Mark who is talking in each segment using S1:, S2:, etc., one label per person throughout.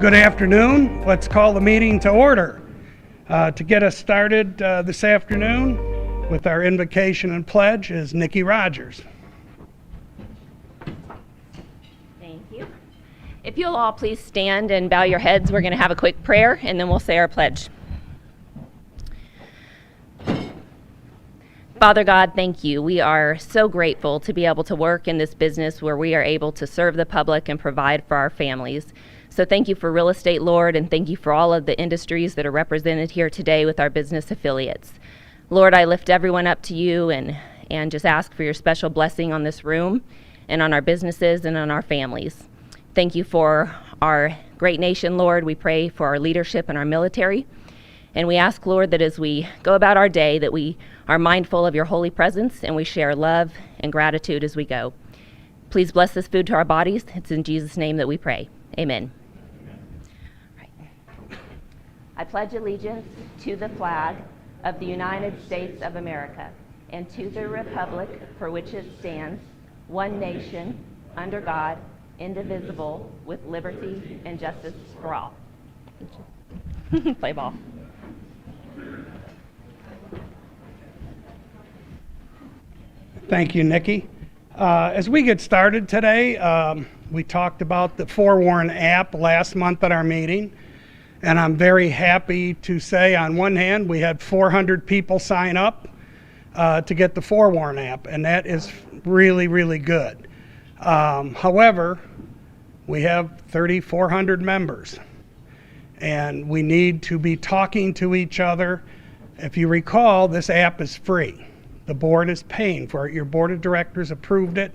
S1: Good afternoon. Let's call the meeting to order. To get us started this afternoon with our invocation and pledge is Nikki Rogers.
S2: Thank you. If you'll all please stand and bow your heads, we're going to have a quick prayer and then we'll say our pledge. Father God, thank you. We are so grateful to be able to work in this business where we are able to serve the public and provide for our families. So thank you for real estate, Lord, and thank you for all of the industries that are represented here today with our business affiliates. Lord, I lift everyone up to you and just ask for your special blessing on this room and on our businesses and on our families. Thank you for our great nation, Lord. We pray for our leadership and our military. And we ask, Lord, that as we go about our day, that we are mindful of your holy presence and we share love and gratitude as we go. Please bless this food to our bodies. It's in Jesus' name that we pray. Amen. I pledge allegiance to the flag of the United States of America and to the republic for which it stands, one nation, under God, indivisible, with liberty and justice for all. Play ball.
S1: Thank you, Nikki. As we get started today, we talked about the Forewarn app last month at our meeting. And I'm very happy to say, on one hand, we had 400 people sign up to get the Forewarn app, and that is really, really good. However, we have 3,400 members, and we need to be talking to each other. If you recall, this app is free. The board is paying for it. Your board of directors approved it.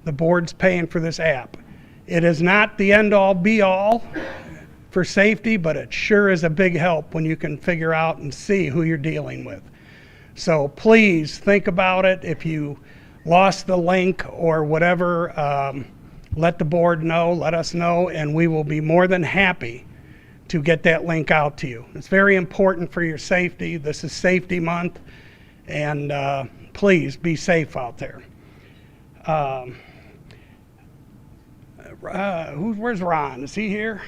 S1: The board's paying for this app. It is not the end-all, be-all for safety, but it sure is a big help when you can figure out and see who you're dealing with. So please think about it. If you lost the link or whatever, let the board know, let us know, and we will be more than happy to get that link out to you. It's very important for your safety. This is Safety Month, and please be safe out there. Where's Ron? Is he here?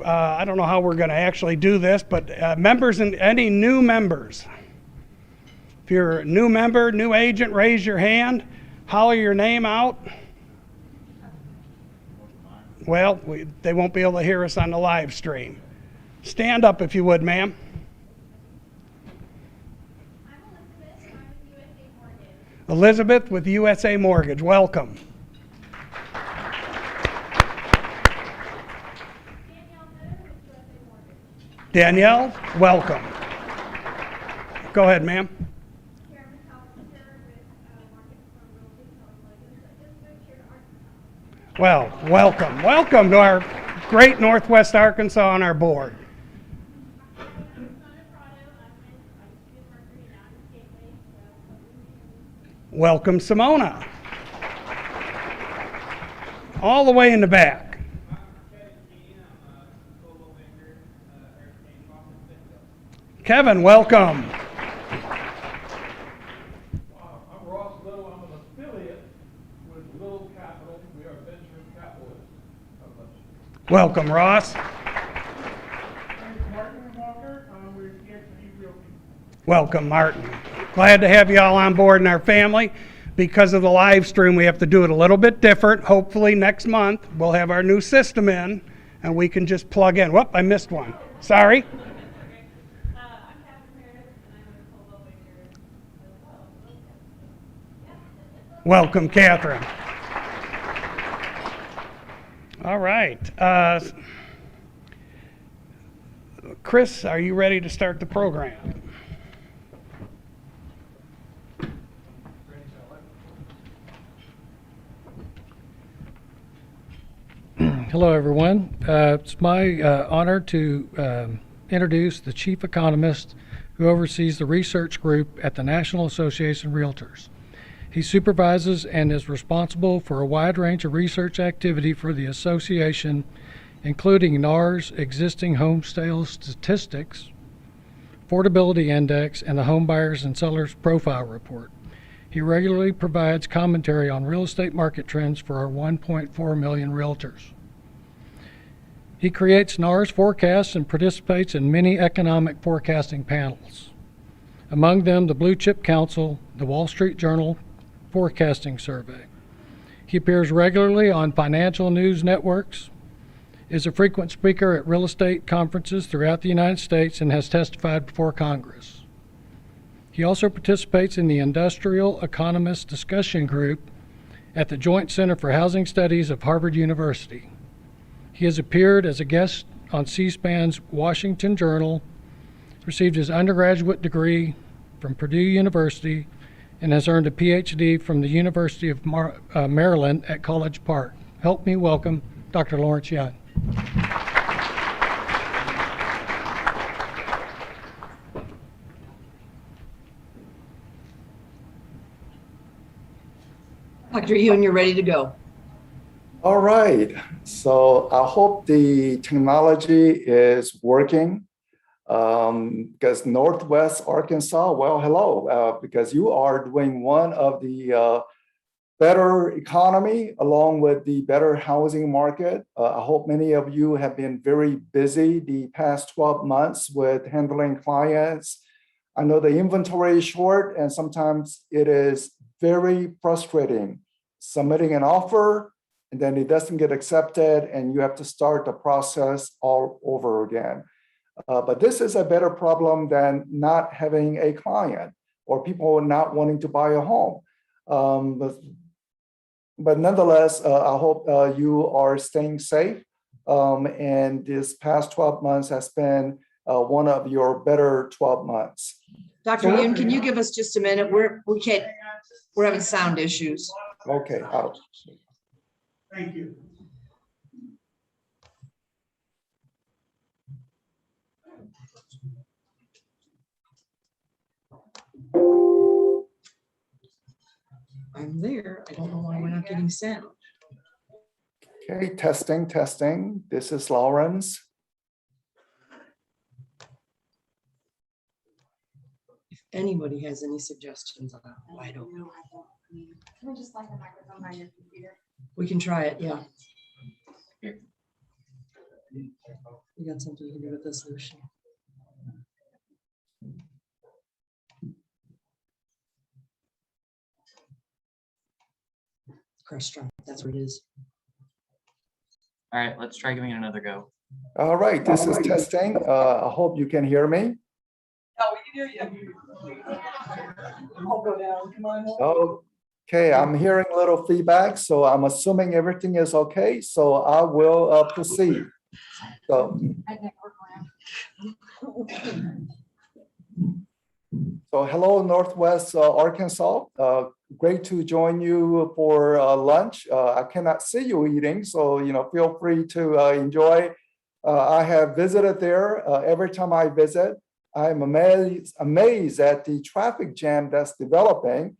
S1: I don't know how we're going to actually do this, but members and any new members, if you're a new member, new agent, raise your hand, holler your name out. Well, they won't be able to hear us on the live stream. Stand up if you would, ma'am.
S3: I'm Elizabeth. I'm with USA Mortgage.
S1: Elizabeth with USA Mortgage. Welcome. Danielle, welcome. Go ahead, ma'am. Well, welcome. Welcome to our great Northwest Arkansas on our board. Welcome, Simona. All the way in the back. Kevin, welcome.
S4: I'm Ross Little. I'm an affiliate with Little Capital. We are venture capitalists.
S1: Welcome, Ross.
S4: My name is Martin Walker. I'm with EXP Realty.
S1: Welcome, Martin. Glad to have you all on board in our family. Because of the live stream, we have to do it a little bit different. Hopefully next month we'll have our new system in and we can just plug in. Whoop, I missed one. Sorry. Welcome, Catherine. All right. Chris, are you ready to start the program?
S5: Hello, everyone. It's my honor to introduce the chief economist who oversees the research group at the National Association of Realtors. He supervises and is responsible for a wide range of research activity for the association, including NAR's existing home sales statistics, affordability index, and the home buyers and sellers profile report. He regularly provides commentary on real estate market trends for our 1.4 million realtors. He creates NARS forecasts and participates in many economic forecasting panels, among them the Blue Chip Council, the Wall Street Journal Forecasting Survey. He appears regularly on financial news networks, is a frequent speaker at real estate conferences throughout the United States, and has testified before Congress. He also participates in the Industrial Economists Discussion Group at the Joint Center for Housing Studies of Harvard University. He has appeared as a guest on C-SPAN's Washington Journal, received his undergraduate degree from Purdue University, and has earned a PhD from the University of Maryland at College Park. Help me welcome Dr. Lawrence Young.
S6: Dr. Young, you're ready to go.
S7: All right, so I hope the technology is working because Northwest Arkansas, well, hello, because you are doing one of the better economy along with the better housing market. I hope many of you have been very busy the past 12 months with handling clients. I know the inventory is short and sometimes it is very frustrating submitting an offer and then it doesn't get accepted and you have to start the process all over again. But this is a better problem than not having a client or people not wanting to buy a home. But nonetheless, I hope you are staying safe. And this past 12 months has been one of your better 12 months.
S6: Dr. Young, can you give us just a minute? We're having sound issues.
S7: Okay.
S1: Thank you.
S6: I'm there. I don't know why we're not getting sound.
S7: Okay, testing. This is Lawrence.
S6: If anybody has any suggestions, I'm wide open.
S3: Can we just light the microphone by your computer?
S6: We can try it, yeah. You got something you can do with this, Lucian? Press start, that's what it is.
S8: All right, let's try giving it another go.
S7: All right, this is testing. I hope you can hear me.
S6: Oh, we can hear you. I'll go down, come on.
S7: Okay, I'm hearing a little feedback, so I'm assuming everything is okay. So I will proceed. So hello, Northwest Arkansas. Great to join you for lunch. I cannot see you eating, so feel free to enjoy. I have visited there. Every time I visit, I'm amazed at the traffic jam that's developing,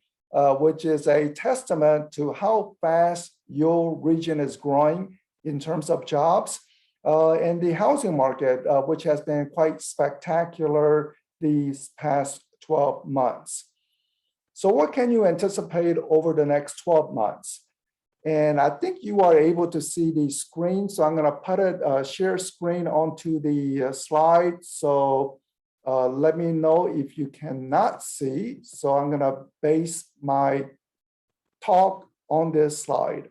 S7: which is a testament to how fast your region is growing in terms of jobs and the housing market, which has been quite spectacular these past 12 months. So what can you anticipate over the next 12 months? And I think you are able to see the screen. So I'm going to put it, share screen onto the slide. So let me know if you cannot see. So I'm going to base my talk on this slide.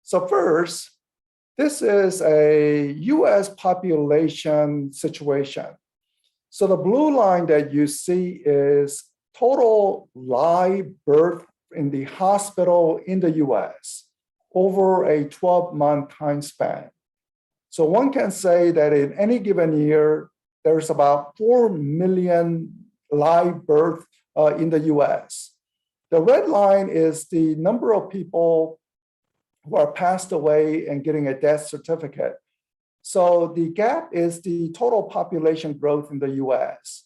S7: So first, this is a US population situation. So the blue line that you see is total live birth in the hospital in the US over a 12-month time span. So one can say that in any given year, there's about 4 million live births in the US. The red line is the number of people who are passed away and getting a death certificate. So the gap is the total population growth in the US.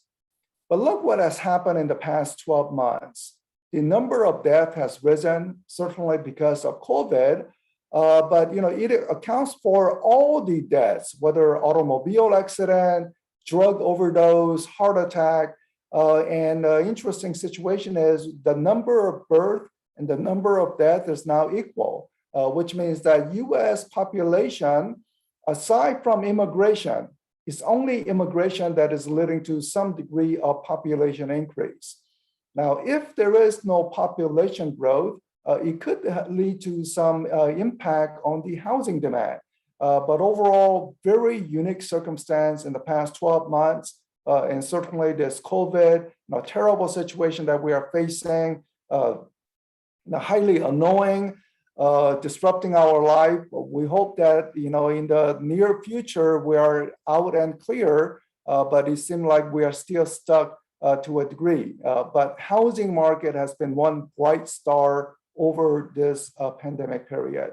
S7: But look what has happened in the past 12 months. The number of deaths has risen, certainly because of COVID, but it accounts for all the deaths, whether automobile accident, drug overdose, heart attack, and interesting situation is the number of birth and the number of death is now equal, which means that US population aside from immigration, it's only immigration that is leading to some degree of population increase. Now, if there is no population growth, it could lead to some impact on the housing demand. But overall, very unique circumstance in the past 12 months, and certainly this COVID, terrible situation that we are facing, highly annoying, disrupting our life. We hope that in the near future we are out and clear, but it seems like we are still stuck to a degree. But housing market has been one bright star over this pandemic period.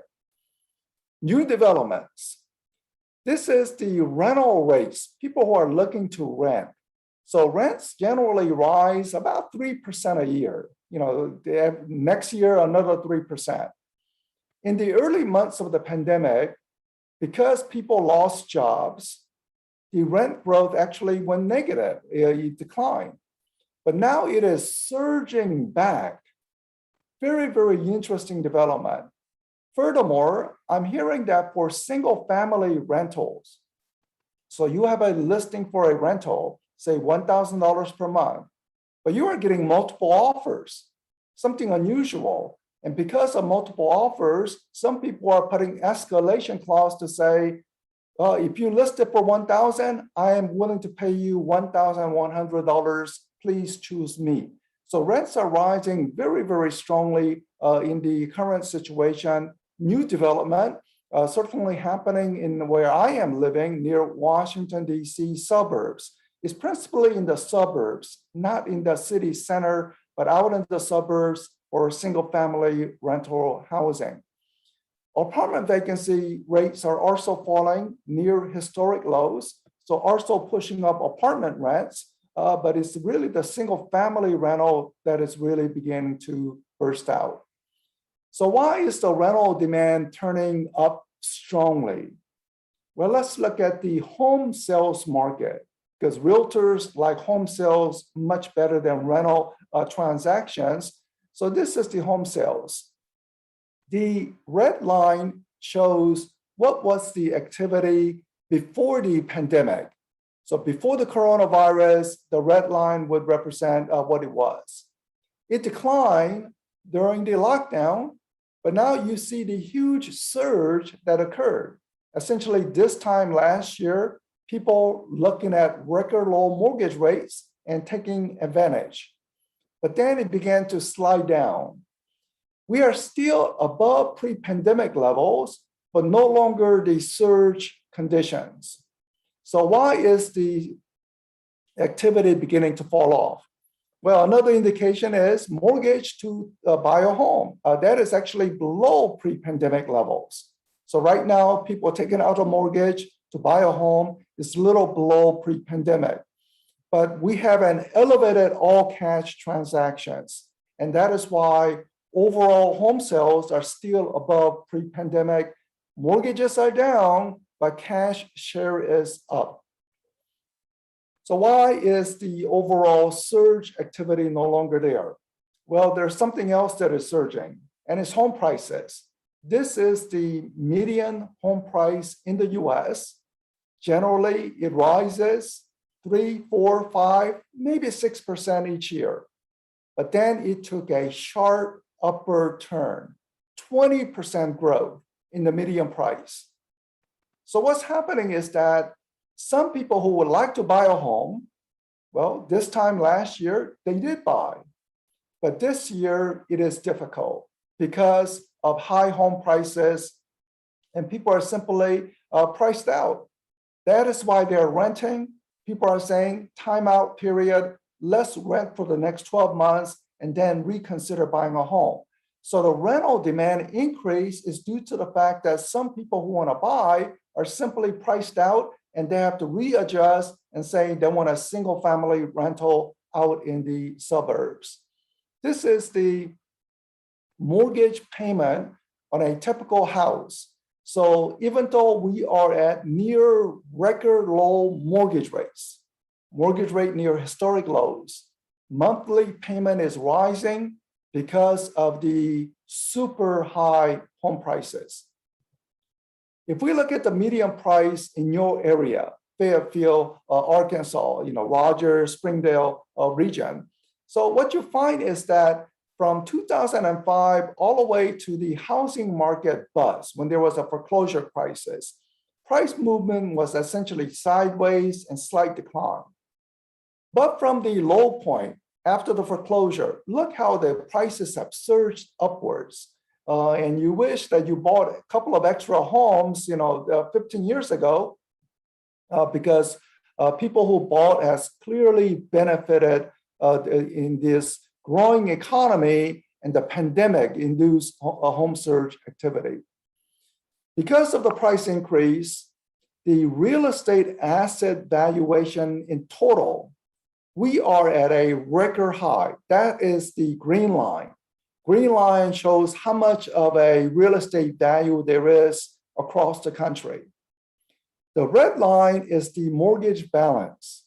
S7: New developments. This is the rental rates, people who are looking to rent. So rents generally rise about 3% a year. Next year, another 3%. In the early months of the pandemic, because people lost jobs, the rent growth actually went negative, it declined. But now it is surging back. Very, very interesting development. Furthermore, I'm hearing that for single family rentals, so you have a listing for a rental, say $1,000 per month, but you are getting multiple offers, something unusual. And because of multiple offers, some people are putting escalation clause to say, if you list it for $1,000, I am willing to pay you $1,100. Please choose me. So rents are rising very, very strongly in the current situation. New development certainly happening in where I am living near Washington, D.C. suburbs. It's principally in the suburbs, not in the city center, but out in the suburbs for single family rental housing. Apartment vacancy rates are also falling near historic lows, so also pushing up apartment rents, but it's really the single family rental that is really beginning to burst out. So why is the rental demand turning up strongly? Well, let's look at the home sales market, because realtors like home sales much better than rental transactions. So this is the home sales. The red line shows what was the activity before the pandemic. So before the coronavirus, the red line would represent what it was. It declined during the lockdown, but now you see the huge surge that occurred. Essentially, this time last year, people looking at record low mortgage rates and taking advantage. But then it began to slide down. We are still above pre-pandemic levels, but no longer the surge conditions. So why is the activity beginning to fall off? Well, another indication is mortgage to buy a home. That is actually below pre-pandemic levels. So right now, people taking out a mortgage to buy a home is a little below pre-pandemic. But we have an elevated all cash transactions. And that is why overall home sales are still above pre-pandemic. Mortgages are down, but cash share is up. So why is the overall surge activity no longer there? Well, there's something else that is surging, and it's home prices. This is the median home price in the US. Generally, it rises 3, 4, 5, maybe 6% each year. But then it took a sharp upward turn, 20% growth in the median price. So what's happening is that some people who would like to buy a home, well, this time last year, they did buy. But this year, it is difficult because of high home prices, and people are simply priced out. That is why they're renting. People are saying, timeout period, let's rent for the next 12 months and then reconsider buying a home. So the rental demand increase is due to the fact that some people who want to buy are simply priced out, and they have to readjust and say they want a single family rental out in the suburbs. This is the mortgage payment on a typical house. So even though we are at near record low mortgage rates, mortgage rate near historic lows, monthly payment is rising because of the super high home prices. If we look at the median price in your area, Fairfield, Arkansas, Rogers, Springdale region. So what you find is that from 2005 all the way to the housing market bust, when there was a foreclosure crisis, price movement was essentially sideways and slight decline. But from the low point after the foreclosure, look how the prices have surged upwards. And you wish that you bought a couple of extra homes, 15 years ago, because people who bought has clearly benefited in this growing economy and the pandemic-induced home surge activity. Because of the price increase, the real estate asset valuation in total, we are at a record high. That is the green line. Green line shows how much of a real estate value there is across the country. The red line is the mortgage balance.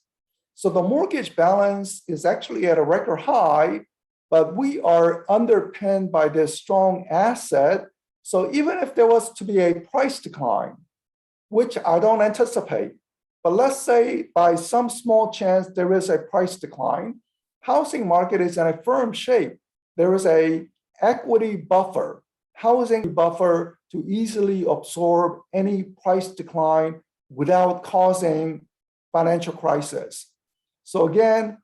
S7: So the mortgage balance is actually at a record high, but we are underpinned by this strong asset. So even if there was to be a price decline, which I don't anticipate, but let's say by some small chance there is a price decline, housing market is in a firm shape. There is a equity buffer, housing buffer to easily absorb any price decline without causing financial crisis. So again,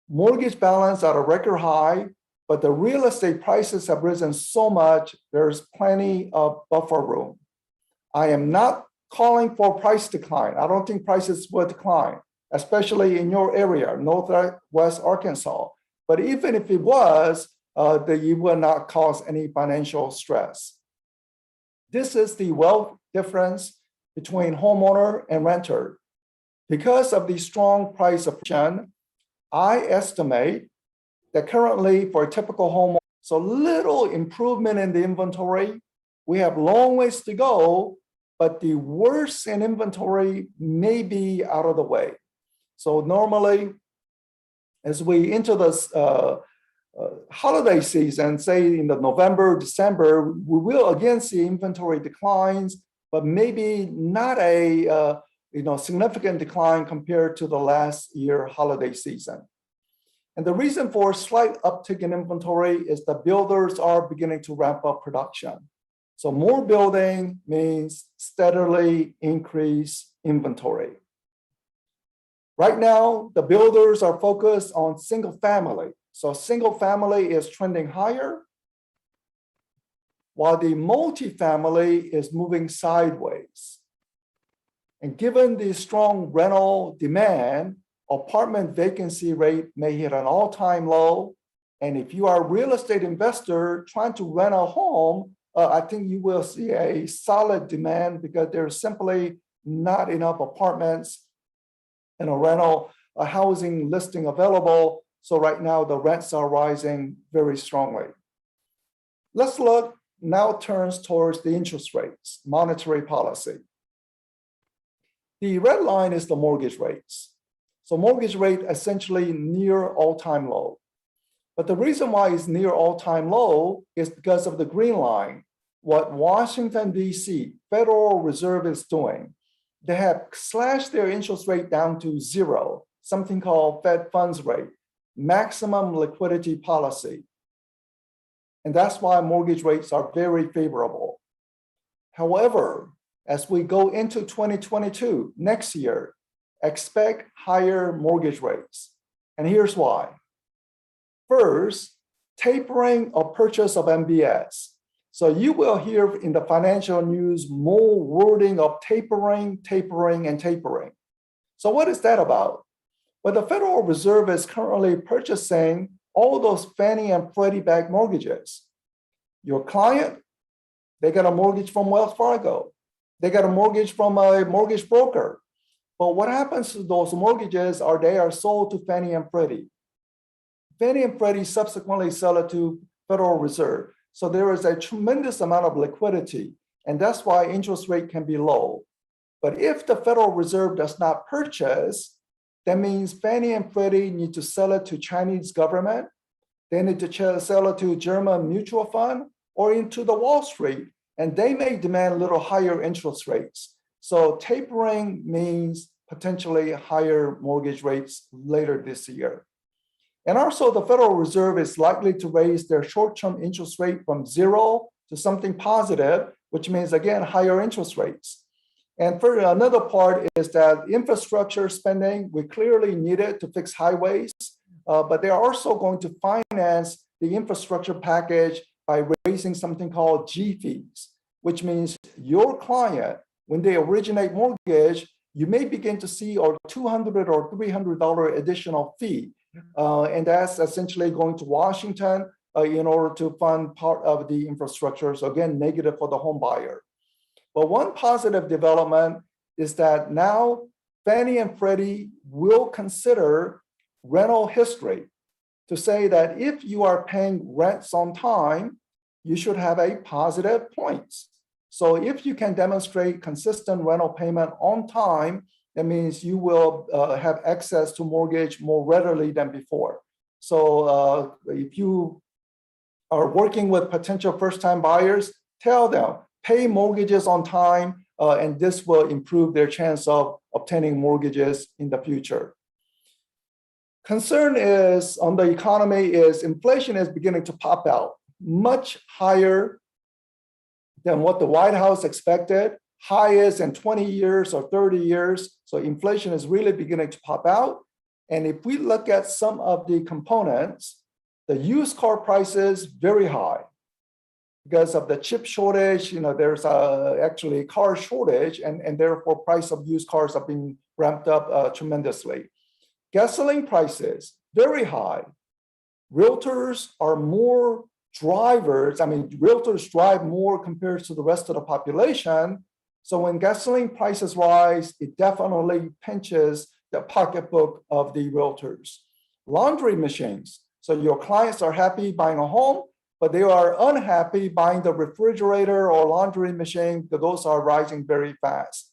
S7: mortgage balance at a record high, but the real estate prices have risen so much, there's plenty of buffer room. I am not calling for price decline. I don't think prices will decline, especially in your area, Northwest Arkansas. But even if it was, it will not cause any financial stress. This is the wealth difference between homeowner and renter. Because of the strong price appreciation, I estimate that currently for a typical homeowner, so little improvement in the inventory. We have long ways to go, but the worst in inventory may be out of the way. So normally, as we enter this holiday season, say in the November, December, we will again see inventory declines, but maybe not a significant decline compared to the last year holiday season. And the reason for a slight uptick in inventory is the builders are beginning to ramp up production. So more building means steadily increase inventory. Right now, the builders are focused on single family. So single family is trending higher, while the multifamily is moving sideways. And given the strong rental demand, apartment vacancy rate may hit an all-time low. And if you are a real estate investor trying to rent a home, I think you will see a solid demand because there's simply not enough apartments and a housing listing available. So right now the rents are rising very strongly. Let's look now turns towards the interest rates, monetary policy. The red line is the mortgage rates. So mortgage rate essentially near all-time low. But the reason why it's near all-time low is because of the green line. What Washington, D.C., Federal Reserve is doing, they have slashed their interest rate down to zero, something called Fed funds rate, maximum liquidity policy. And that's why mortgage rates are very favorable. However, as we go into 2022, next year, expect higher mortgage rates. And here's why. First, tapering of purchase of MBS. So you will hear in the financial news more wording of tapering, tapering, and tapering. So what is that about? Well, the Federal Reserve is currently purchasing all those Fannie and Freddie backed mortgages. Your client, they got a mortgage from Wells Fargo. They got a mortgage from a mortgage broker. But what happens to those mortgages are they are sold to Fannie and Freddie. Fannie and Freddie subsequently sell it to Federal Reserve. So there is a tremendous amount of liquidity, and that's why interest rate can be low. But if the Federal Reserve does not purchase, that means Fannie and Freddie need to sell it to Chinese government. They need to sell it to German mutual fund or into the Wall Street. and they may demand a little higher interest rates. So tapering means potentially higher mortgage rates later this year. And also the Federal Reserve is likely to raise their short-term interest rate from 0 to something positive, which means again, higher interest rates. And for another part is that infrastructure spending, we clearly need it to fix highways, but they're also going to finance the infrastructure package by raising something called G fees, which means your client, when they originate mortgage, you may begin to see a $200 or $300 additional fee. And that's essentially going to Washington in order to fund part of the infrastructure. So again, negative for the home buyer. But one positive development is that now Fannie and Freddie will consider rental history to say that if you are paying rents on time, you should have a positive points. So if you can demonstrate consistent rental payment on time, that means you will have access to mortgage more readily than before. So if you are working with potential first-time buyers, tell them, pay mortgages on time, and this will improve their chance of obtaining mortgages in the future. Concern is on the economy is inflation is beginning to pop out much higher than what the White House expected, highest in 20 years or 30 years. So inflation is really beginning to pop out. And if we look at some of the components, the used car prices very high because of the chip shortage. There's actually a car shortage, and therefore price of used cars are being ramped up tremendously. Gasoline prices very high. Realtors are more drivers. Realtors drive more compared to the rest of the population. So when gasoline prices rise, it definitely pinches the pocketbook of the realtors. Laundry machines. So your clients are happy buying a home, but they are unhappy buying the refrigerator or laundry machine because those are rising very fast.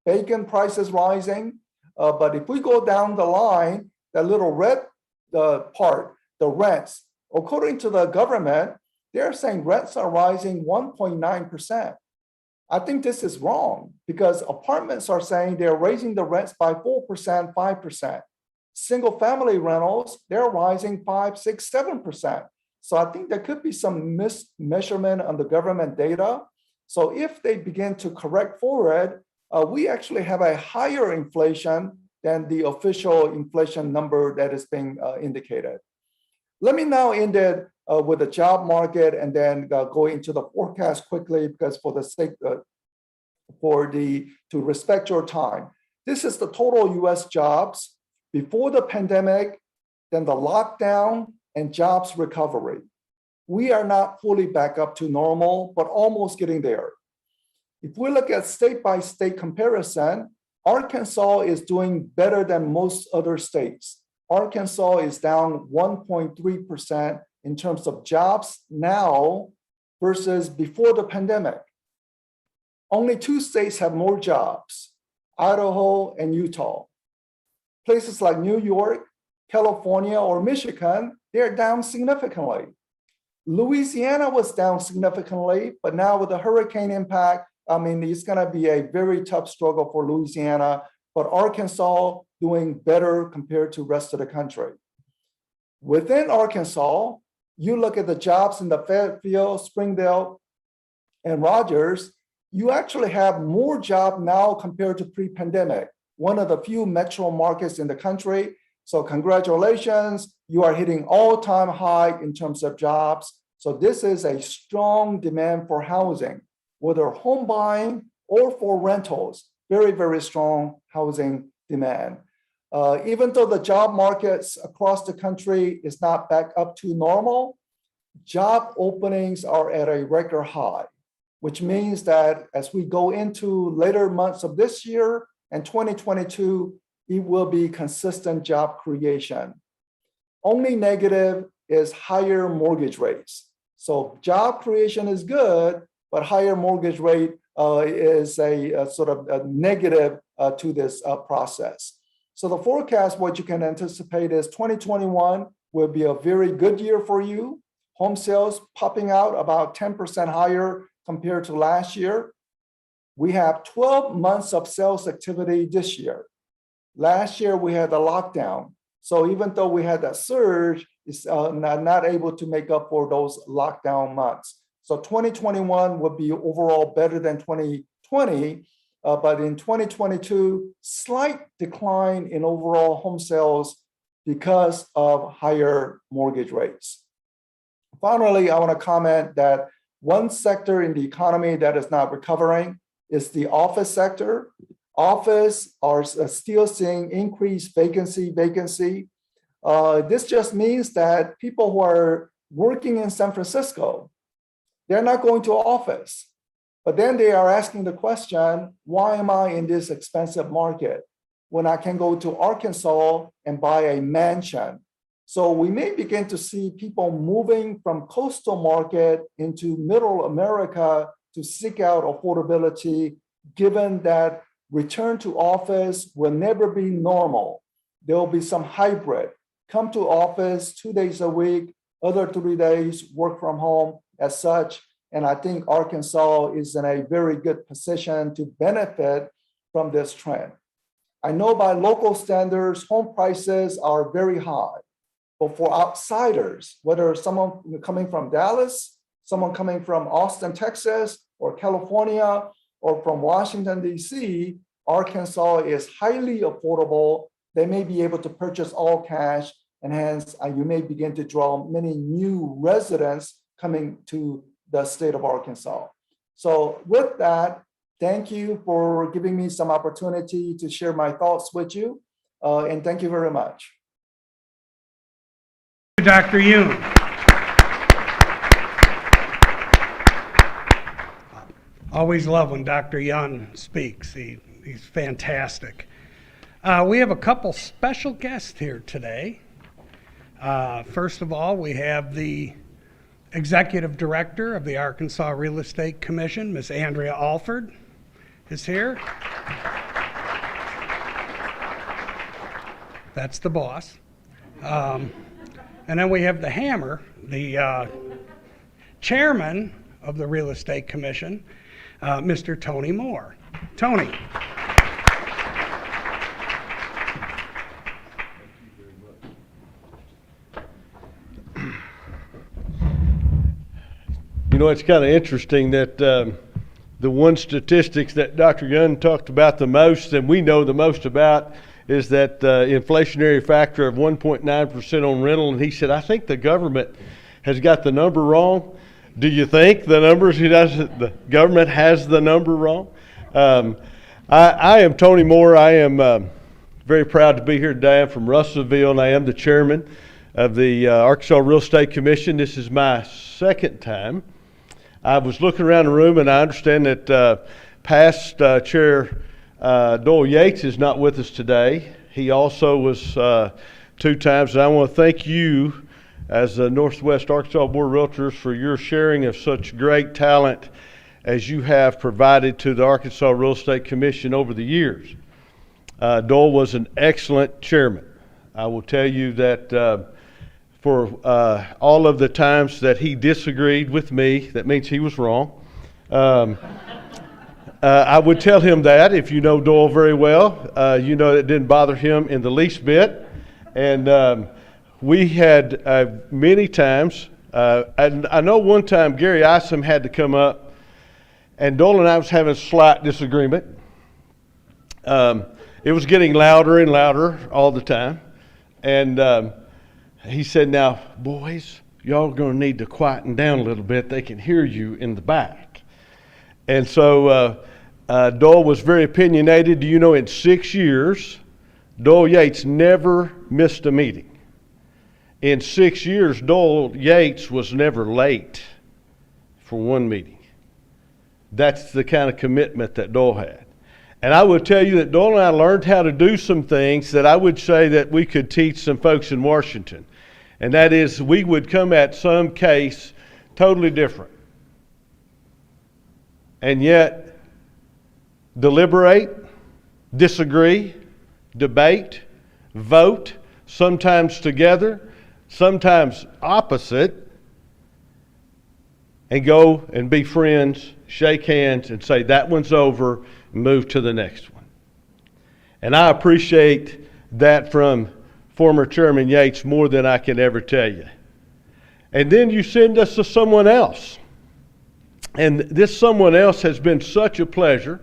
S7: Bacon prices rising. But if we go down the line, that little red part, the rents, according to the government, they're saying rents are rising 1.9%. I think this is wrong because apartments are saying they're raising the rents by 4%, 5%. Single family rentals, they're rising 5, 6, 7%. So I think there could be some mismeasurement on the government data. So if they begin to correct for it, we actually have a higher inflation than the official inflation number that is being indicated. Let me now end it with the job market and then go into the forecast quickly because for the sake to respect your time. This is the total US jobs before the pandemic, then the lockdown and jobs recovery. We are not fully back up to normal, but almost getting there. If we look at state by state comparison, Arkansas is doing better than most other states. Arkansas is down 1.3% in terms of jobs now versus before the pandemic. Only 2 states have more jobs, Idaho and Utah. Places like New York, California, or Michigan, they're down significantly. Louisiana was down significantly, but now with the hurricane impact, it's going to be a very tough struggle for Louisiana, but Arkansas doing better compared to the rest of the country. Within Arkansas, you look at the jobs in the Fayetteville, Springdale, and Rogers, you actually have more jobs now compared to pre-pandemic, one of the few metro markets in the country. So congratulations, you are hitting all-time high in terms of jobs. So this is a strong demand for housing, whether home buying or for rentals, very, very strong housing demand. Even though the job markets across the country is not back up to normal, job openings are at a record high, which means that as we go into later months of this year and 2022, it will be consistent job creation. Only negative is higher mortgage rates. So job creation is good, but higher mortgage rate is a sort of a negative to this process. So the forecast, what you can anticipate is 2021 will be a very good year for you. Home sales popping out about 10% higher compared to last year. We have 12 months of sales activity this year. Last year, we had a lockdown. So even though we had that surge, it's not able to make up for those lockdown months. So 2021 would be overall better than 2020, but in 2022, slight decline in overall home sales because of higher mortgage rates. Finally, I want to comment that one sector in the economy that is not recovering is the office sector. Office are still seeing increased vacancy. This just means that people who are working in San Francisco, they're not going to office, but then they are asking the question, why am I in this expensive market when I can go to Arkansas and buy a mansion? So we may begin to see people moving from coastal market into middle America to seek out affordability, given that return to office will never be normal. There will be some hybrid. Come to office 2 days a week, other 3 days work from home as such. And I think Arkansas is in a very good position to benefit from this trend. I know by local standards, home prices are very high. But for outsiders, whether someone coming from Dallas, someone coming from Austin, Texas, or California, or from Washington, D.C., Arkansas is highly affordable. They may be able to purchase all cash, and hence you may begin to draw many new residents coming to the state of Arkansas. So with that, thank you for giving me some opportunity to share my thoughts with you, and thank you very much.
S1: Dr. Yoon. Always love when Dr. Young speaks. He's fantastic. We have a couple special guests here today. First of all, we have the Executive Director of the Arkansas Real Estate Commission, Ms. Andrea Alford, is here. That's the boss. And then we have the hammer, the chairman of the Real Estate Commission, Mr. Tony Moore. Tony.
S9: You know, it's kind of interesting that the one statistics that Dr. Young talked about the most and we know the most about is that inflationary factor of 1.9% on rental. And he said, I think the government has got the number wrong. Do you think the numbers, the government has the number wrong? I am Tony Moore. I am very proud to be here today. I'm from Russellville, and I am the chairman of the Arkansas Real Estate Commission. This is my second time. I was looking around the room, and I understand that past Chair Doyle Yates is not with us today. He also was 2 times, and I want to thank you as the Northwest Arkansas Board of Realtors for your sharing of such great talent as you have provided to the Arkansas Real Estate Commission over the years. Doyle was an excellent chairman. I will tell you that for all of the times that he disagreed with me, that means he was wrong. I would tell him that. If you know Doyle very well, you know it didn't bother him in the least bit. And we had many times, and I know one time Gary Isom had to come up, and Doyle and I was having a slight disagreement. It was getting louder and louder all the time. And he said, now, boys, y'all are going to need to quieten down a little bit. They can hear you in the back. And so Doyle was very opinionated. Do you know in 6 years, Doyle Yates never missed a meeting. In 6 years, Doyle Yates was never late for one meeting. That's the kind of commitment that Doyle had. And I would tell you that Doyle and I learned how to do some things that I would say that we could teach some folks in Washington. And that is, we would come at some case totally different. And yet, deliberate, disagree, debate, vote, sometimes together, sometimes opposite, and go and be friends, shake hands, and say, that one's over, and move to the next one. And I appreciate that from former Chairman Yates more than I can ever tell you. And then you send us to someone else. And this someone else has been such a pleasure.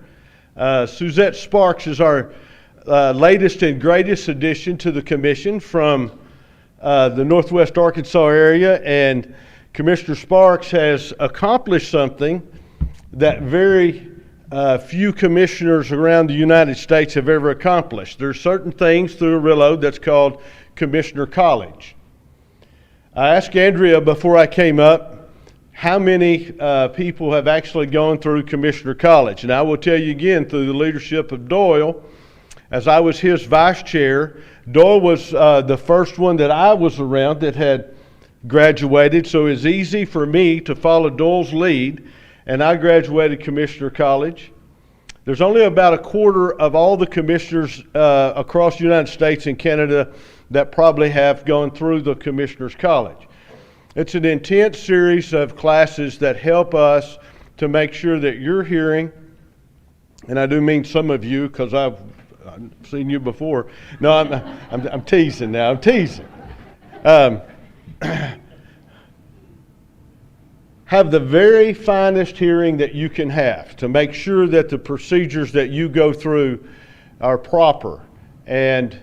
S9: Suzette Sparks is our latest and greatest addition to the commission from the Northwest Arkansas area. And Commissioner Sparks has accomplished something that very few commissioners around the United States have ever accomplished. There's certain things through Arillo that's called Commissioner College. I asked Andrea before I came up how many people have actually gone through Commissioner College. And I will tell you again, through the leadership of Doyle, as I was his vice chair, Doyle was the first one that I was around that had graduated, so it was easy for me to follow Doyle's lead, and I graduated Commissioner College. There's only about a quarter of all the commissioners across the United States and Canada that probably have gone through the Commissioners College. It's an intense series of classes that help us to make sure that you're hearing, and I do mean some of you because I've seen you before. No, I'm teasing now. I'm teasing. Have the very finest hearing that you can have to make sure that the procedures that you go through are proper. And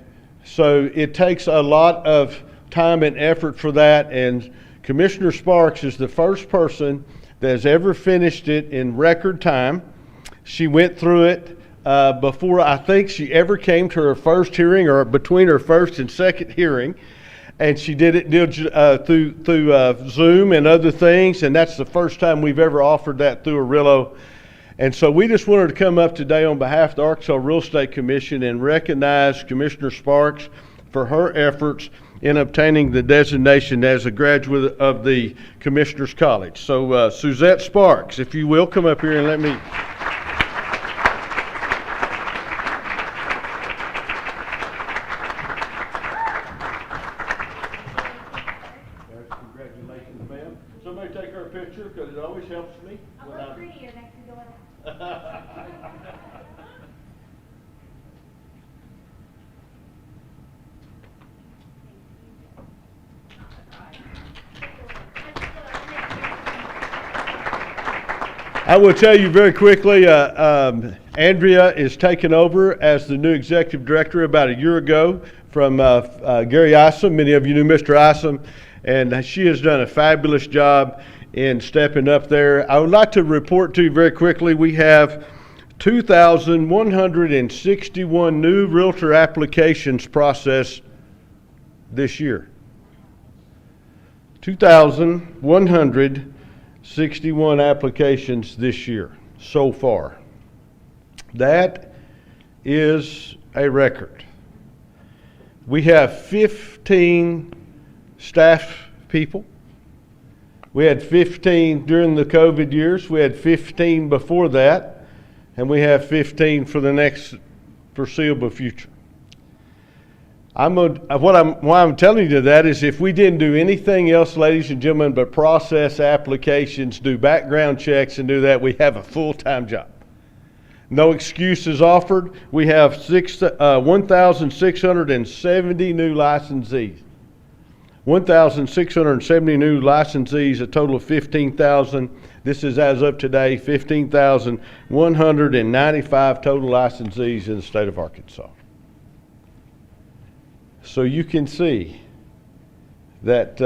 S9: so it takes a lot of time and effort for that. And Commissioner Sparks is the first person that has ever finished it in record time. She went through it before I think she ever came to her first hearing or between her first and second hearing. And she did it through Zoom and other things, and that's the first time we've ever offered that through Arillo. And so we just wanted to come up today on behalf of the Arkansas Real Estate Commission and recognize Commissioner Sparks for her efforts in obtaining the designation as a graduate of the Commissioners College. So Suzette Sparks, if you will, come up here and let me... Congratulations, ma'am. Somebody take her a picture because it always helps me.
S3: I look prettier next to Doyle.
S9: I will tell you very quickly, Andrea is taking over as the new executive director about a year ago from Gary Isom. Many of you knew Mr. Isom, and she has done a fabulous job in stepping up there. I would like to report to you very quickly, we have 2,161 new realtor applications processed this year. 2,161 applications this year so far. That is a record. We have 15 staff people. We had 15 during the COVID years. We had 15 before that, and we have 15 for the next foreseeable future. Why I'm telling you that is if we didn't do anything else, ladies and gentlemen, but process applications, do background checks, and do that, we have a full-time job. No excuses offered. We have 1,670 new licensees. 1,670 new licensees, a total of 15,000. This is as of today, 15,195 total licensees in the state of Arkansas. So you can see that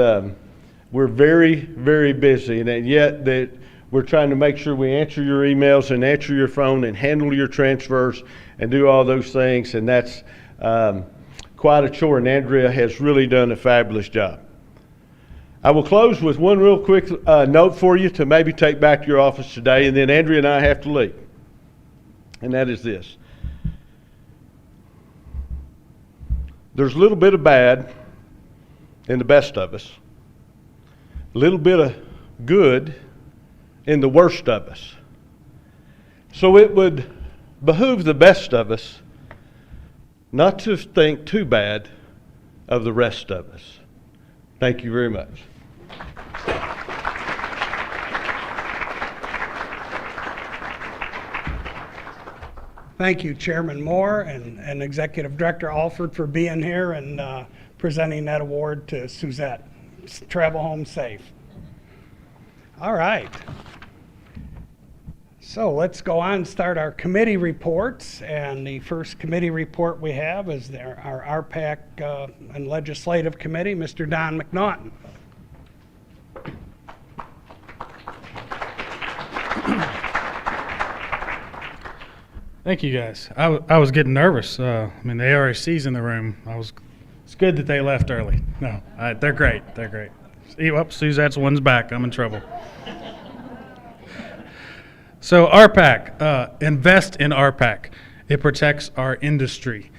S9: we're very, very busy, and yet that we're trying to make sure we answer your emails and answer your phone and handle your transfers and do all those things, and that's quite a chore, and Andrea has really done a fabulous job. I will close with one real quick note for you to maybe take back to your office today, and then Andrea and I have to leave, and that is this. There's a little bit of bad in the best of us, a little bit of good in the worst of us. So it would behoove the best of us not to think too bad of the rest of us. Thank you very much.
S1: Thank you, Chairman Moore and Executive Director Alford, for being here and presenting that award to Suzette. Travel home safe. All right. So let's go on and start our committee reports. And the first committee report we have is our RPAC and Legislative Committee, Mr. Don McNaughton.
S10: Thank you, guys. I was getting nervous. I mean, the ARC's in the room. It's good that they left early. No, they're great. They're great. Suzette's one's back. I'm in trouble. So RPAC, invest in RPAC. It protects our industry.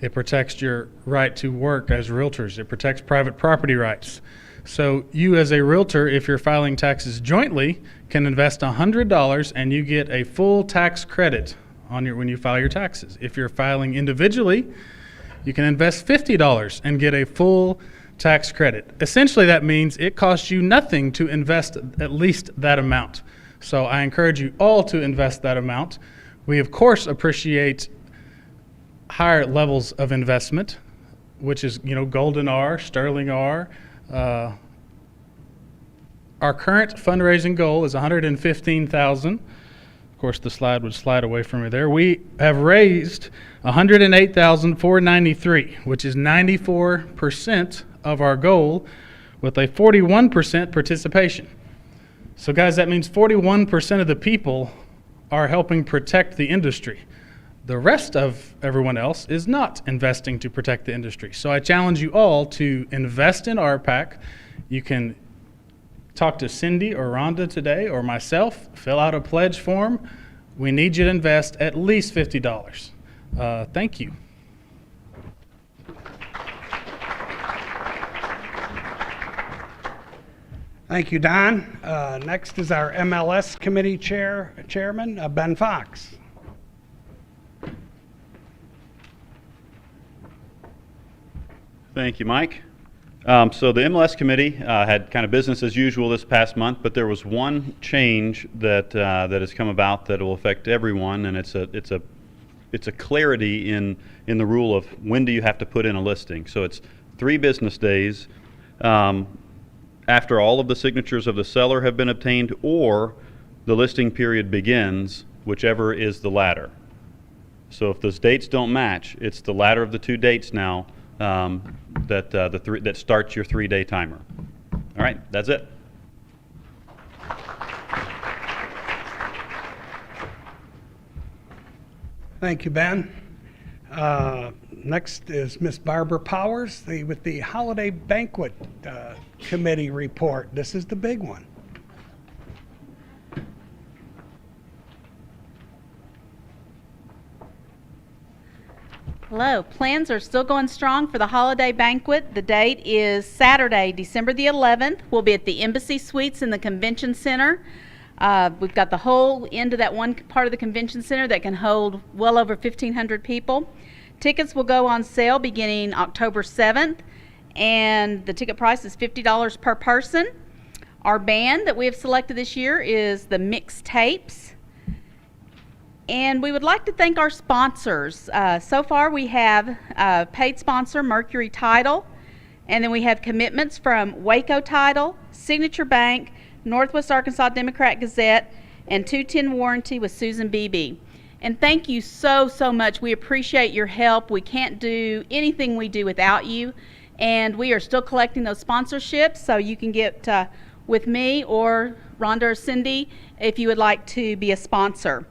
S10: It protects your right to work as realtors. It protects private property rights. So you as a realtor, if you're filing taxes jointly, can invest $100 and you get a full tax credit when you file your taxes. If you're filing individually, you can invest $50 and get a full tax credit. Essentially, that means it costs you nothing to invest at least that amount. So I encourage you all to invest that amount. We, of course, appreciate higher levels of investment, which is, Golden R, Sterling R. Our current fundraising goal is $115,000. Of course, the slide would slide away from me there. We have raised $108,493, which is 94% of our goal, with a 41% participation. So guys, that means 41% of the people are helping protect the industry. The rest of everyone else is not investing to protect the industry. So I challenge you all to invest in RPAC. You can talk to Cindy or Rhonda today or myself, fill out a pledge form. We need you to invest at least $50. Thank you.
S1: Thank you, Don. Next is our MLS Committee Chairman, Ben Fox.
S11: Thank you, Mike. So the MLS Committee had kind of business as usual this past month, but there was one change that has come about that will affect everyone, and it's a clarity in the rule of when do you have to put in a listing. So it's 3 business days after all of the signatures of the seller have been obtained, or the listing period begins, whichever is the latter. So if those dates don't match, it's the latter of the 2 dates now that starts your 3-day timer. All right, that's it.
S1: Thank you, Ben. Next is Miss Barbara Powers with the Holiday Banquet Committee report. This is the big one.
S12: Hello. Plans are still going strong for the holiday banquet. The date is Saturday, December the 11th. We'll be at the Embassy Suites in the Convention Center. We've got the whole end of that one part of the Convention Center that can hold well over 1,500 people. Tickets will go on sale beginning October 7th, and the ticket price is $50 per person. Our band that we have selected this year is the Mixtapes. And we would like to thank our sponsors. So far we have paid sponsor Mercury Title, and then we have commitments from Waco Title, Signature Bank, Northwest Arkansas Democrat-Gazette, and 210 Warranty with Susan Beebe. And thank you so much. We appreciate your help. We can't do anything we do without you. And we are still collecting those sponsorships, so you can get with me or Rhonda or Cindy if you would like to be a sponsor.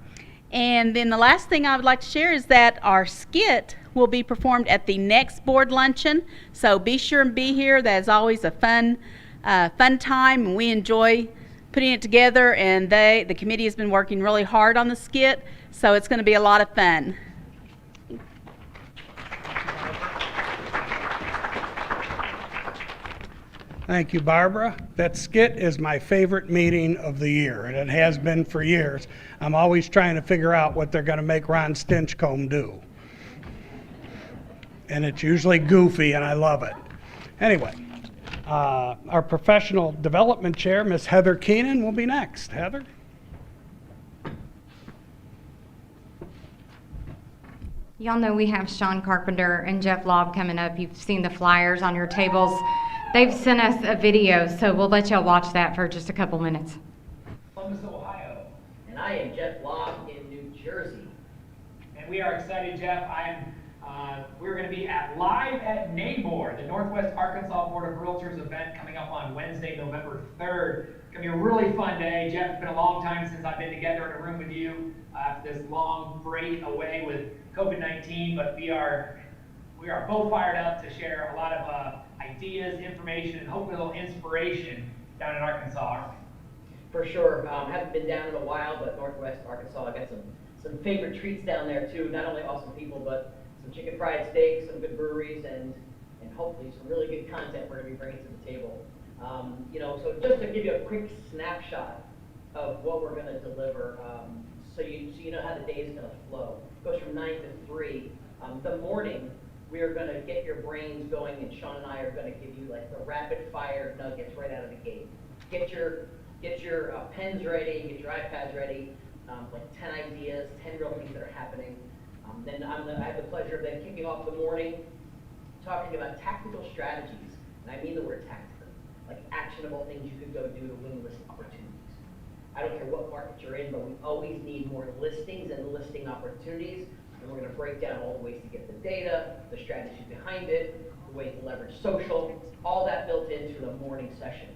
S12: And then the last thing I would like to share is that our skit will be performed at the next board luncheon. So be sure and be here. That is always a fun time, and we enjoy putting it together. And the committee has been working really hard on the skit, so it's going to be a lot of fun.
S1: Thank you, Barbara. That skit is my favorite meeting of the year, and it has been for years. I'm always trying to figure out what they're going to make Ron Stinchcomb do. And it's usually goofy, and I love it. Anyway, our professional development chair, Ms. Heather Keenan, will be next. Heather?
S13: Y'all know we have Sean Carpenter and Jeff Lobb coming up. You've seen the flyers on your tables. They've sent us a video, so we'll let y'all watch that for just a couple minutes.
S4: Columbus, Ohio.
S14: And I am Jeff Lobb in New Jersey.
S15: And we are excited, Jeff. We're going to be live at NABOR, the Northwest Arkansas Board of Realtors event coming up on Wednesday, November 3rd. It's going to be a really fun day. Jeff, it's been a long time since I've been together in a room with you after this long break away with COVID-19, but we are both fired up to share a lot of ideas, information, and hopefully a little inspiration down in Arkansas, aren't we?
S14: For sure. Haven't been down in a while, but Northwest Arkansas, I got some favorite treats down there too. Not only awesome people, but some chicken fried steak, some good breweries, and hopefully some really good content we're going to be bringing to the table. So just to give you a quick snapshot of what we're going to deliver, so you know how the day is going to flow. It goes from 9 to 3. The morning, we are going to get your brains going, and Sean and I are going to give you like the rapid fire nuggets right out of the gate. Get your pens ready, get your iPads ready, like 10 ideas, 10 real things that are happening. Then I have the pleasure of then kicking off the morning talking about tactical strategies, and I mean the word tactical, like actionable things you could go do to win listing opportunities. I don't care what market you're in, but we always need more listings and listing opportunities, and we're going to break down all the ways to get the data, the strategies behind it, the ways to leverage social, all that built into the morning session.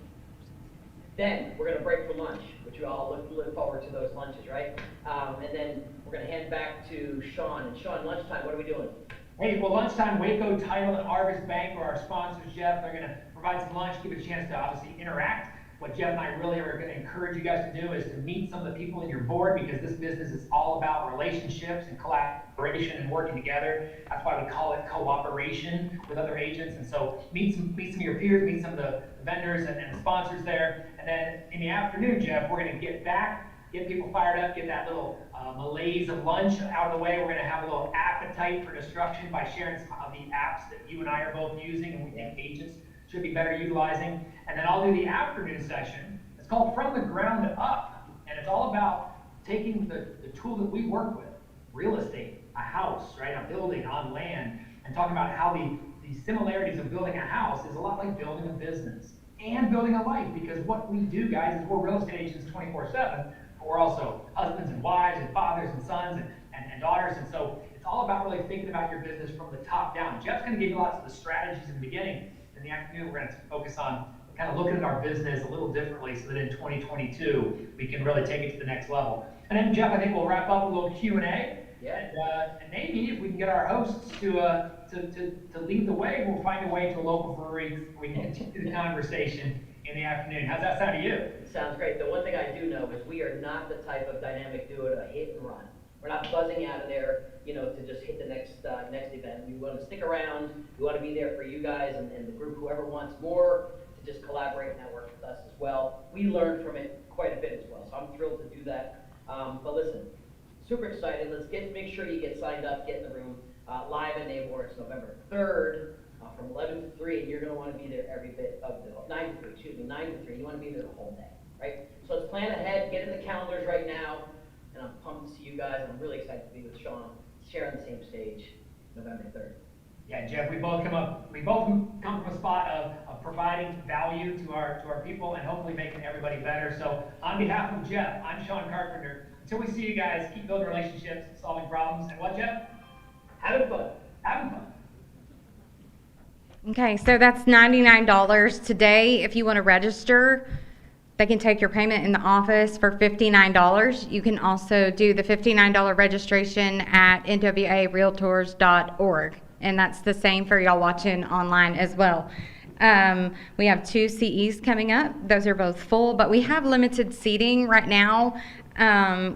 S14: Then we're going to break for lunch, which we all look forward to those lunches, right? And then we're going to hand back to Sean. And Sean, lunchtime, what are we doing?
S15: Hey, well, lunchtime, Waco Title and Argus Bank are our sponsors, Jeff. They're going to provide some lunch, give you a chance to obviously interact. What Jeff and I really are going to encourage you guys to do is to meet some of the people in your board, because this business is all about relationships and collaboration and working together. That's why we call it cooperation with other agents. And so meet some of your peers, meet some of the vendors and the sponsors there. And then in the afternoon, Jeff, we're going to get back, get people fired up, get that little malaise of lunch out of the way. We're going to have a little appetite for destruction by sharing some of the apps that you and I are both using and we think agents should be better utilizing. And then I'll do the afternoon session. It's called From the Ground Up. And it's all about taking the tool that we work with, real estate, a house, right, a building on land, and talking about how the similarities of building a house is a lot like building a business and building a life. Because what we do, guys, is we're real estate agents 24/7, but we're also husbands and wives and fathers and sons and daughters. And so it's all about really thinking about your business from the top down. Jeff's going to give you lots of the strategies in the beginning. In the afternoon, we're going to focus on kind of looking at our business a little differently so that in 2022, we can really take it to the next level. And then, Jeff, I think we'll wrap up with a little Q&A. Yeah. And maybe if we can get our hosts to lead the way, we'll find a way to a local brewery where we can continue the conversation in the afternoon. How's that sound to you?
S14: It sounds great. The one thing I do know is we are not the type of dynamic duo to hit and run. We're not buzzing out of there, to just hit the next event. We want to stick around. We want to be there for you guys and the group, whoever wants more, to just collaborate and network with us as well. We learned from it quite a bit as well, so I'm thrilled to do that. But listen, super excited. Let's make sure you get signed up, get in the room. Live at NABOR, it's November 3rd from 11 to 3, and you're going to want to be there every bit of the 9 to 3. You want to be there the whole day, right? So let's plan ahead, get in the calendars right now. And I'm pumped to see you guys. I'm really excited to be with Sean, sharing the same stage, November 3rd.
S15: Yeah, Jeff, we both come from a spot of providing value to our people and hopefully making everybody better. So on behalf of Jeff, I'm Sean Carpenter. Until we see you guys, keep building relationships, solving problems, and what, Jeff? Having fun. Having fun.
S13: Okay, so that's $99 today. If you want to register, they can take your payment in the office for $59. You can also do the $59 registration at nwarealtors.org, and that's the same for y'all watching online as well. We have 2 CEs coming up. Those are both full, but we have limited seating right now.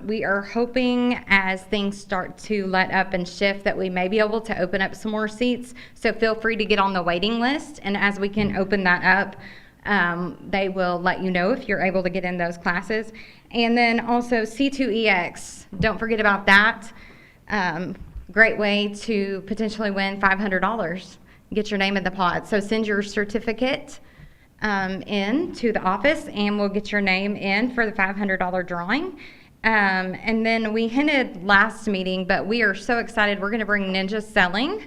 S13: We are hoping as things start to let up and shift that we may be able to open up some more seats. So feel free to get on the waiting list, and as we can open that up, they will let you know if you're able to get in those classes. And then also C2EX, don't forget about that. Great way to potentially win $500, get your name in the pot. So send your certificate in to the office and we'll get your name in for the $500 drawing. And then we hinted last meeting, but we are so excited. We're going to bring Ninja Selling,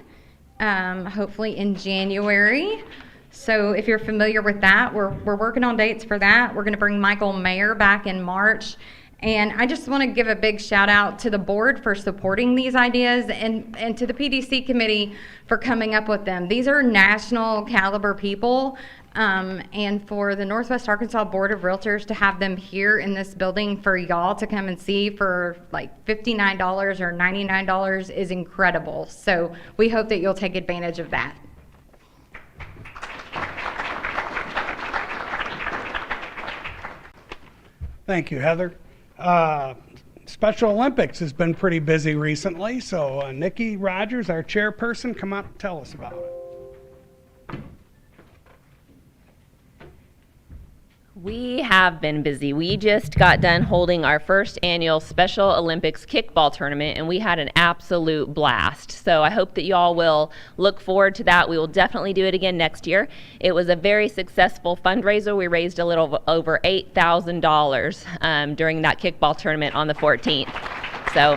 S13: hopefully in January. So if you're familiar with that, we're working on dates for that. We're going to bring Michael Mayer back in March. And I just want to give a big shout out to the board for supporting these ideas and to the PDC committee for coming up with them. These are national caliber people. And for the Northwest Arkansas Board of Realtors to have them here in this building for y'all to come and see for like $59 or $99 is incredible. So we hope that you'll take advantage of that.
S1: Thank you, Heather. Special Olympics has been pretty busy recently, so Nikki Rogers, our chairperson, come out and tell us about it.
S2: We have been busy. We just got done holding our first annual Special Olympics kickball tournament, and we had an absolute blast. So I hope that y'all will look forward to that. We will definitely do it again next year. It was a very successful fundraiser. We raised a little over $8,000 during that kickball tournament on the 14th. So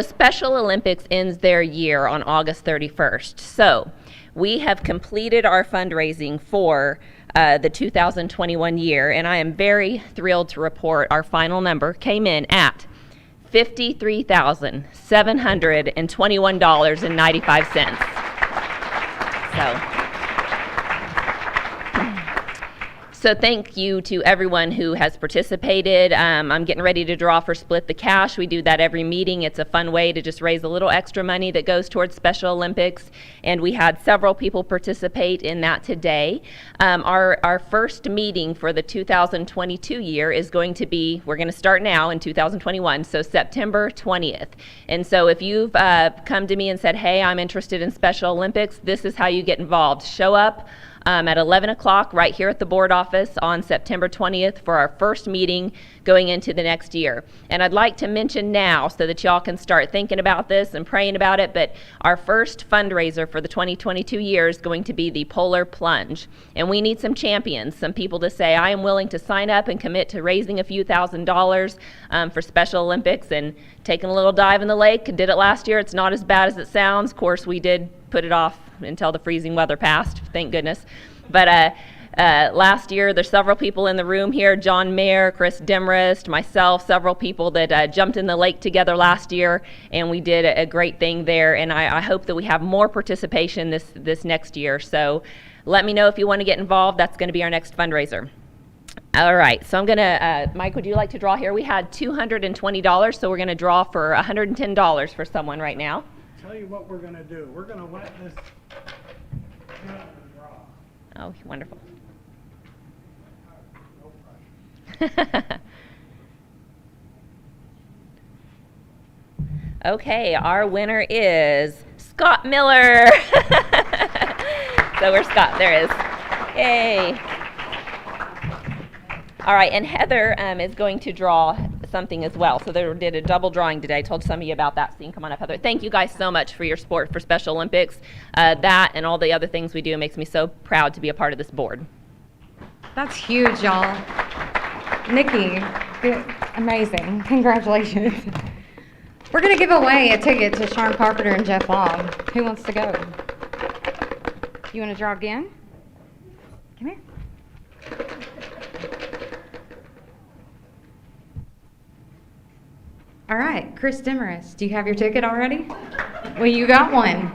S2: Special Olympics ends their year on August 31st. So we have completed our fundraising for the 2021 year, and I am very thrilled to report our final number came in at $53,721.95. So thank you to everyone who has participated. I'm getting ready to draw for Split the Cash. We do that every meeting. It's a fun way to just raise a little extra money that goes towards Special Olympics. And we had several people participate in that today. Our first meeting for the 2022 year is going to be, we're going to start now in 2021, so September 20th. And so if you've come to me and said, hey, I'm interested in Special Olympics, this is how you get involved. Show up at 11 o'clock right here at the board office on September 20th for our first meeting going into the next year. And I'd like to mention now so that y'all can start thinking about this and praying about it, but our first fundraiser for the 2022 year is going to be the Polar Plunge. And we need some champions, some people to say, I am willing to sign up and commit to raising a few $1,000s for Special Olympics and taking a little dive in the lake. Did it last year. It's not as bad as it sounds. Of course, we did put it off until the freezing weather passed, thank goodness. But last year, there's several people in the room here, John Mayer, Chris Demarest, myself, several people that jumped in the lake together last year, and we did a great thing there, and I hope that we have more participation this next year. So let me know if you want to get involved. That's going to be our next fundraiser. All right, so I'm going to, Mike, would you like to draw here? We had $220, so we're going to draw for $110 for someone right now.
S1: Tell you what we're going to do. We're going to let this gentleman draw.
S2: Oh, wonderful. Okay, our winner is Scott Miller. So where's Scott? There is. Yay. All right, and Heather is going to draw something as well. So they did a double drawing today. I told some of you about that, so you can come on up, Heather. Thank you guys so much for your support for Special Olympics. That and all the other things we do makes me so proud to be a part of this board.
S13: That's huge, y'all. Nikki, good, amazing. Congratulations. We're going to give away a ticket to Sean Carpenter and Jeff Long. Who wants to go? You want to draw again? Come here. All right, Chris Demarest, do you have your ticket already? Well, you got one.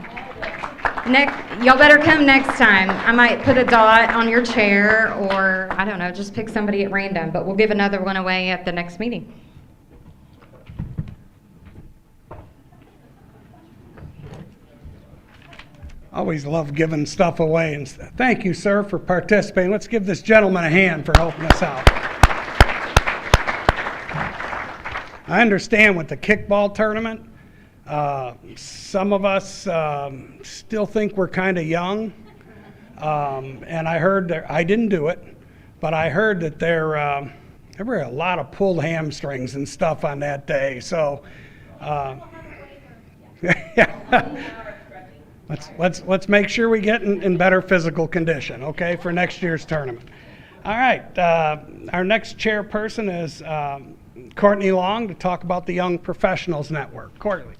S13: Y'all better come next time. I might put a dot on your chair, or I don't know, just pick somebody at random, but we'll give another one away at the next meeting.
S1: Always love giving stuff away. And thank you, sir, for participating. Let's give this gentleman a hand for helping us out. I understand with the kickball tournament, some of us still think we're kind of young. And I heard that, I didn't do it, but I heard that there were a lot of pulled hamstrings and stuff on that day. So let's make sure we get in better physical condition, okay, for next year's tournament. All right, our next chairperson is Courtney Long to talk about the Young Professionals Network. Courtney.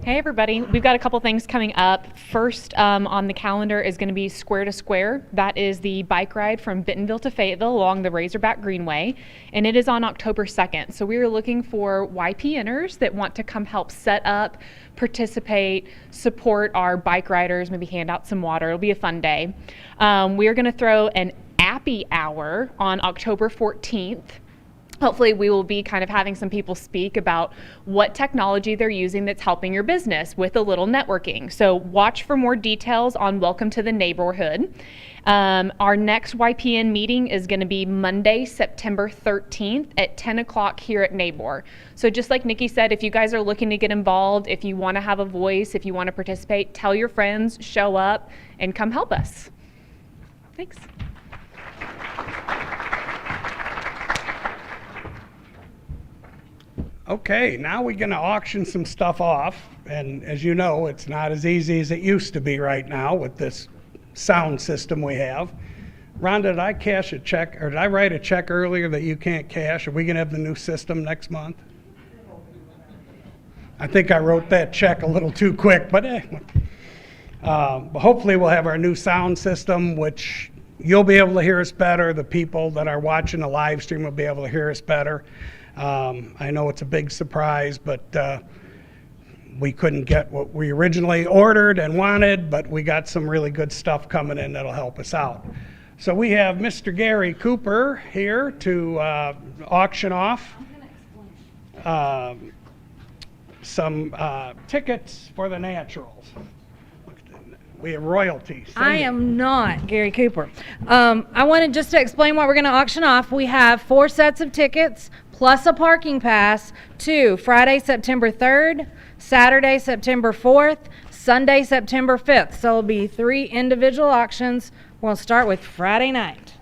S16: Hey everybody, we've got a couple things coming up. First on the calendar is going to be Square to Square. That is the bike ride from Bentonville to Fayetteville along the Razorback Greenway, and it is on October 2nd. So we are looking for YPNers that want to come help set up, participate, support our bike riders, maybe hand out some water. It'll be a fun day. We are going to throw an Appy Hour on October 14th. Hopefully we will be kind of having some people speak about what technology they're using that's helping your business with a little networking. So watch for more details on Welcome to the Neighborhood. Our next YPN meeting is going to be Monday, September 13th at 10 o'clock here at NABOR. So just like Nikki said, if you guys are looking to get involved, if you want to have a voice, if you want to participate, tell your friends, show up, and come help us. Thanks.
S1: Okay, now we're going to auction some stuff off, and as you know, it's not as easy as it used to be right now with this sound system we have. Rhonda, did I cash a check, or did I write a check earlier that you can't cash? Are we going to have the new system next month? I think I wrote that check a little too quick, but hopefully we'll have our new sound system, which you'll be able to hear us better. The people that are watching the live stream will be able to hear us better. I know it's a big surprise, but we couldn't get what we originally ordered and wanted, but we got some really good stuff coming in that'll help us out. So we have Mr. Gary Cooper here to auction off some tickets for the Naturals. We have royalties.
S17: I am not Gary Cooper. I wanted just to explain what we're going to auction off. We have 4 sets of tickets plus a parking pass to Friday, September 3rd, Saturday, September 4th, Sunday, September 5th. So it'll be 3 individual auctions. We'll start with Friday night.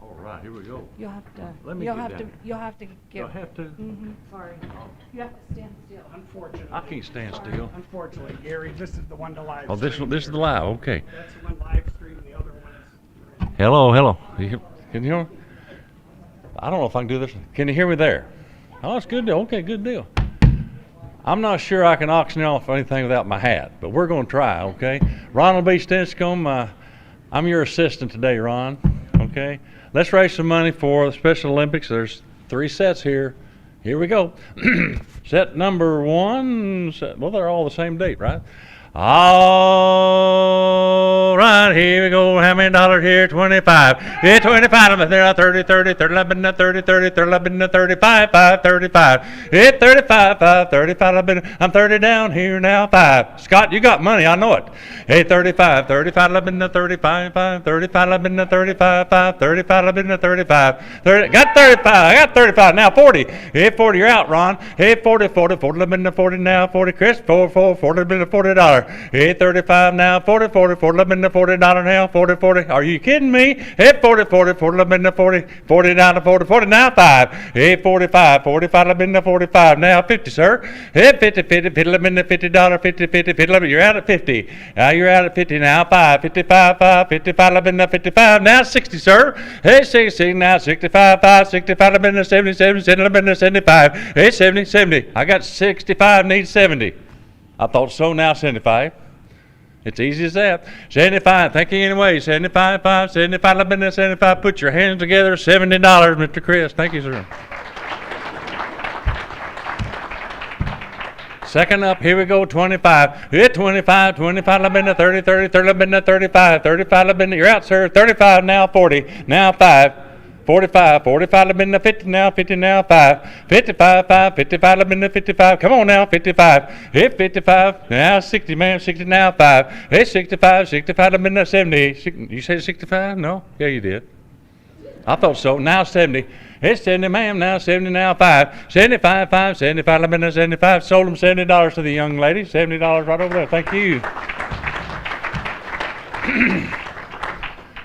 S18: All right, here we go.
S17: You'll have to.
S18: Let me
S17: You'll
S18: get
S17: have
S18: down.
S17: to. You'll have to get.
S18: I have to?
S17: Mm-hmm. Sorry. You have to stand still.
S1: Unfortunately.
S18: I can't stand still.
S1: Unfortunately, Gary, this is the one to live
S18: Oh, this
S1: stream
S18: is the
S1: here.
S18: live. Okay.
S1: That's the one live stream. The other one is.
S18: Hello. Can you hear me? I don't know if I can do this. Can you hear me there? Oh, it's good deal. Okay, good deal. I'm not sure I can auction off anything without my hat, but we're going to try, okay? Ronald B. Stinscombe, I'm your assistant today, Ron, okay? Let's raise some money for the Special Olympics. There's 3 sets here. Here we go. Set number 1, well, they're all the same date, right? All right, here we go. How many dollars here? 25. Yeah, 25. I'm there. 30, 30, 30, 11, 30, 30, 30, 11, 35, 5, 35. Yeah, 35, 5, 35. I'm 30 down here now. 5. Scott, you got money. I know it. Hey, 35, 35, 11, 35, 5, 35, 11, 35, 5, 35, 11, 35. 30, got 35. I got 35. Now 40. Hey, 40. You're out, Ron. Hey, 40, 40, 40, 11, 40 now. 40, Chris. 4, 4, 40, $40. Hey, 35 now, 40, 40, 40, $40 now, 40, 40. Are you kidding me? Hey, 40, 40, 40, $40, 40 down to 40, 40 now, 5. Hey, 45, 45, 45 now, 50, sir. Hey, 50, 50, $50, 50, 50, 50, you're out at 50. Now you're out at 50 now, 5, 55, 5, 55, 55, now 60, sir. Hey, 60, now 65, 5, 65, 70, 70, 75. Hey, 70, 70. I got 65, need 70. I thought so, now 75. It's easy as that. 75, thank you anyway. 75, 5, 75, 11, 75. Put your hands together, $70, Mr. Chris. Thank you, sir. Second up, here we go, 25. Yeah, 25, 25, 11, 30, 30, 30, 11, 35, 35, 11. You're out, sir. 35 now, 40. Now 5. 45, 45, 50 now, 50 now, 5, 55, 5, 55, 55, come on now, 55, hey, 55, now 60, man, 60 now, 5, hey, 65, 65, 70, you said 65? No? Yeah, you did. I thought so, now 70, hey, 70, ma'am, now 70, now 5, 75, 5, 75, 75, sold them $70 to the young lady, $70 right over there, thank you.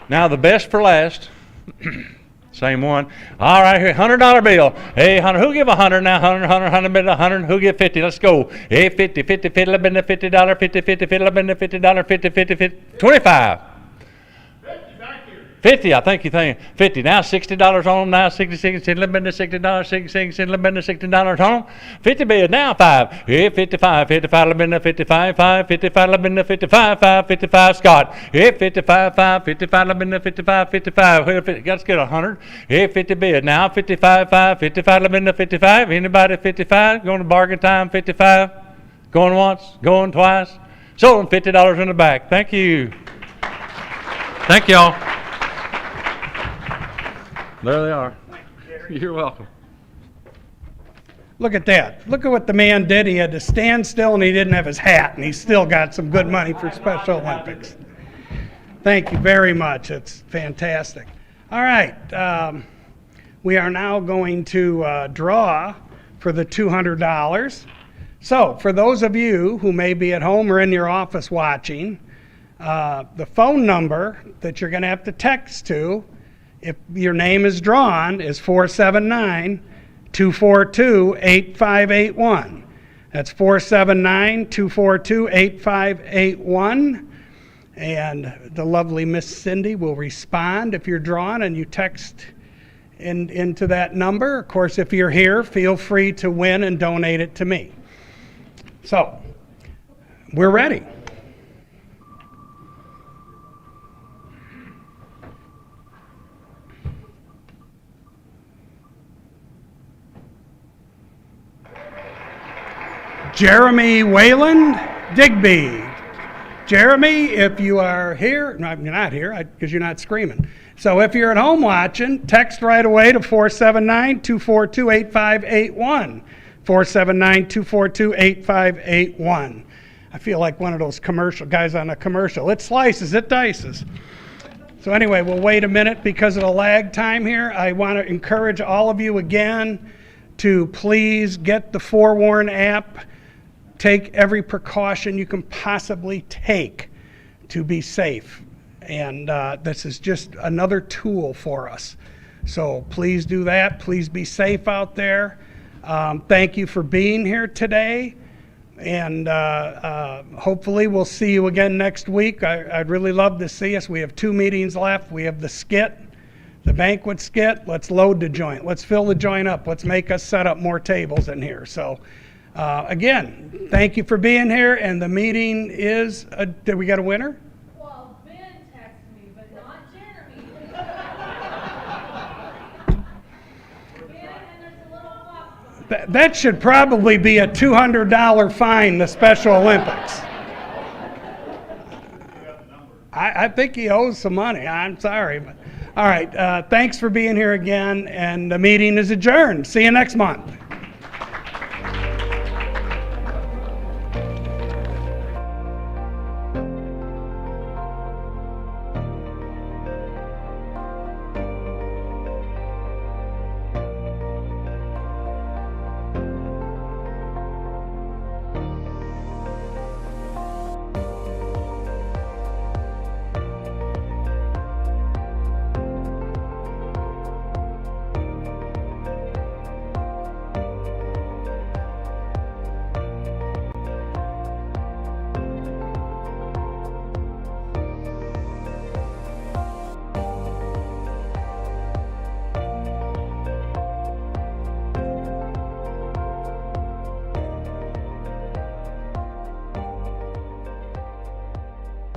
S18: Now the best for last. Same one. All right, here, $100 bill. Hey, 100. Who give 100 now? 100, 100, 100, 100. Who give 50? Let's go. Hey, 50, 50, 50. I've been the $50, 50, 50, 50. I've been the $50, 50, 50, 50. 25. 50, I think you think 50. Now $60 on them. Now 60, 60, a little bit of $60, 60, 60, a little bit of $60 on them. 50 bill now 5. Here 55, 55, a little bit of 55, 5, 55, a little bit of 55, 5, 55 Scott. Here 55, 5, 55, a little bit of 55, 55. Let's get 100. Here 50 bill now 55, 5, 55, a little bit of 55. Anybody 55? Going to bargain time 55? Going once, going twice. Sold them $50 in the back. Thank you. Thank y'all. There they are. You're welcome.
S1: Look at that. Look at what the man did. He had to stand still and he didn't have his hat, and he still got some good money for Special Olympics. Thank you very much. It's fantastic. All right. We are now going to draw for the $200. So for those of you who may be at home or in your office watching, the phone number that you're going to have to text to if your name is drawn is 479-242-8581. That's 479-242-8581. And the lovely Miss Cindy will respond if you're drawn and you text into that number. Of course, if you're here, feel free to win and donate it to me. So, we're ready. Jeremy Wayland Digby. Jeremy, if you are here, no, you're not here because you're not screaming. So if you're at home watching, text right away to 479-242-8581. 479-242-8581. I feel like one of those commercial guys on a commercial. It slices, it dices. So anyway, we'll wait a minute because of the lag time here. I want to encourage all of you again to please get the Forewarn app. Take every precaution you can possibly take to be safe. And this is just another tool for us. So please do that. Please be safe out there. Thank you for being here today. And hopefully we'll see you again next week. I'd really love to see us. We have 2 meetings left. We have the skit, the banquet skit. Let's load the joint. Let's fill the joint up. Let's make us set up more tables in here. So again, thank you for being here. And the meeting is, did we get a winner?
S3: Well, Ben texted me, but not Jeremy.
S1: That should probably be a $200 fine, the Special Olympics. I think he owes some money. I'm sorry. But all right. Thanks for being here again. And the meeting is adjourned. See you next month.